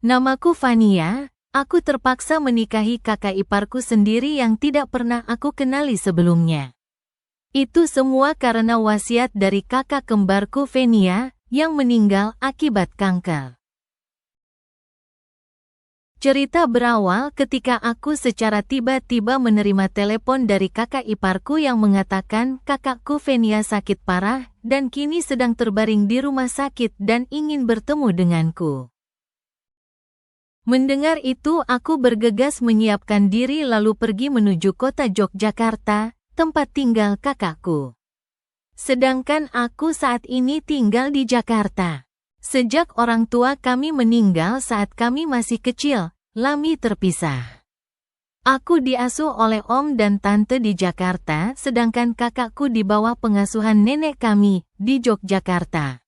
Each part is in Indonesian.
Namaku Fania, aku terpaksa menikahi kakak iparku sendiri yang tidak pernah aku kenali sebelumnya. Itu semua karena wasiat dari kakak kembarku Fenia, yang meninggal akibat kanker. Cerita berawal ketika aku secara tiba-tiba menerima telepon dari kakak iparku yang mengatakan kakakku Fenia sakit parah dan kini sedang terbaring di rumah sakit dan ingin bertemu denganku. Mendengar itu aku bergegas menyiapkan diri lalu pergi menuju kota Yogyakarta, tempat tinggal kakakku. Sedangkan aku saat ini tinggal di Jakarta. Sejak orang tua kami meninggal saat kami masih kecil, lami terpisah. Aku diasuh oleh om dan tante di Jakarta, sedangkan kakakku di bawah pengasuhan nenek kami, di Yogyakarta.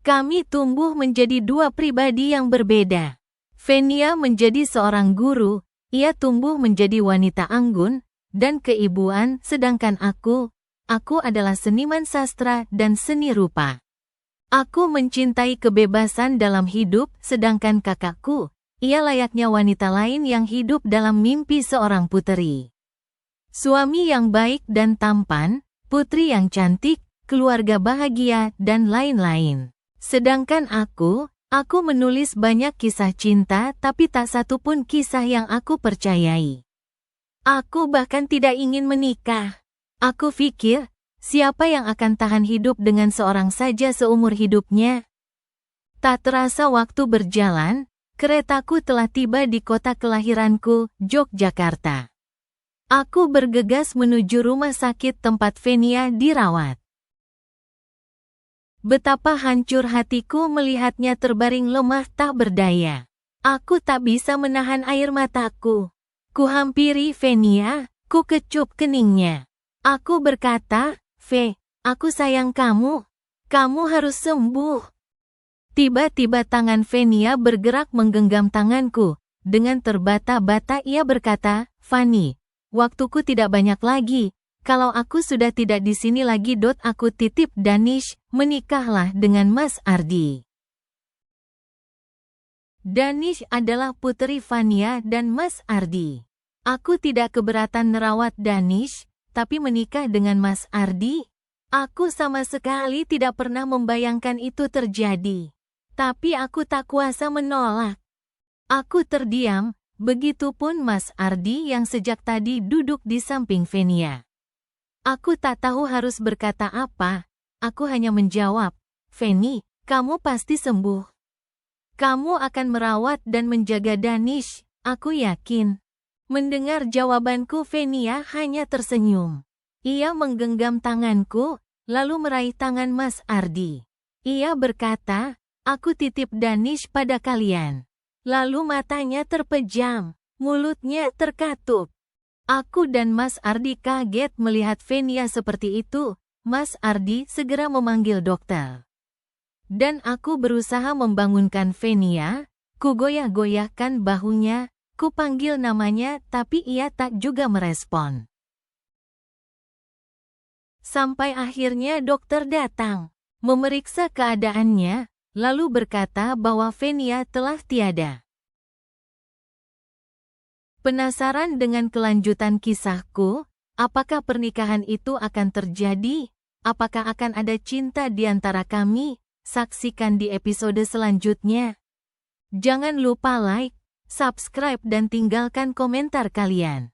Kami tumbuh menjadi dua pribadi yang berbeda. Fenia menjadi seorang guru, ia tumbuh menjadi wanita anggun, dan keibuan, sedangkan aku adalah seniman sastra dan seni rupa. Aku mencintai kebebasan dalam hidup, sedangkan kakakku, ia layaknya wanita lain yang hidup dalam mimpi seorang puteri. Suami yang baik dan tampan, putri yang cantik, keluarga bahagia, dan lain-lain. Sedangkan aku menulis banyak kisah cinta tapi tak satu pun kisah yang aku percayai. Aku bahkan tidak ingin menikah. Aku pikir, siapa yang akan tahan hidup dengan seorang saja seumur hidupnya? Tak terasa waktu berjalan, keretaku telah tiba di kota kelahiranku, Yogyakarta. Aku bergegas menuju rumah sakit tempat Fenia dirawat. Betapa hancur hatiku melihatnya terbaring lemah tak berdaya. Aku tak bisa menahan air mataku. Kuhampiri Fenia, ku kecup keningnya. Aku berkata, "Fe, aku sayang kamu. Kamu harus sembuh." Tiba-tiba tangan Fenia bergerak menggenggam tanganku. Dengan terbata-bata ia berkata, "Fani, waktuku tidak banyak lagi. Kalau aku sudah tidak di sini lagi, aku titip Danish, menikahlah dengan Mas Ardi." Danish adalah puteri Fania dan Mas Ardi. Aku tidak keberatan merawat Danish, tapi menikah dengan Mas Ardi? Aku sama sekali tidak pernah membayangkan itu terjadi. Tapi aku tak kuasa menolak. Aku terdiam, begitupun Mas Ardi yang sejak tadi duduk di samping Fenia. Aku tak tahu harus berkata apa. Aku hanya menjawab, "Feni, kamu pasti sembuh. Kamu akan merawat dan menjaga Danish, aku yakin." Mendengar jawabanku, Fenia hanya tersenyum. Ia menggenggam tanganku, lalu meraih tangan Mas Ardi. Ia berkata, "Aku titip Danish pada kalian." Lalu matanya terpejam, mulutnya terkatup. Aku dan Mas Ardi kaget melihat Fenia seperti itu. Mas Ardi segera memanggil dokter. Dan aku berusaha membangunkan Fenia, ku goyah-goyahkan bahunya, ku panggil namanya tapi ia tak juga merespon. Sampai akhirnya dokter datang, memeriksa keadaannya, lalu berkata bahwa Fenia telah tiada. Penasaran dengan kelanjutan kisahku? Apakah pernikahan itu akan terjadi? Apakah akan ada cinta di antara kami? Saksikan di episode selanjutnya. Jangan lupa like, subscribe dan tinggalkan komentar kalian.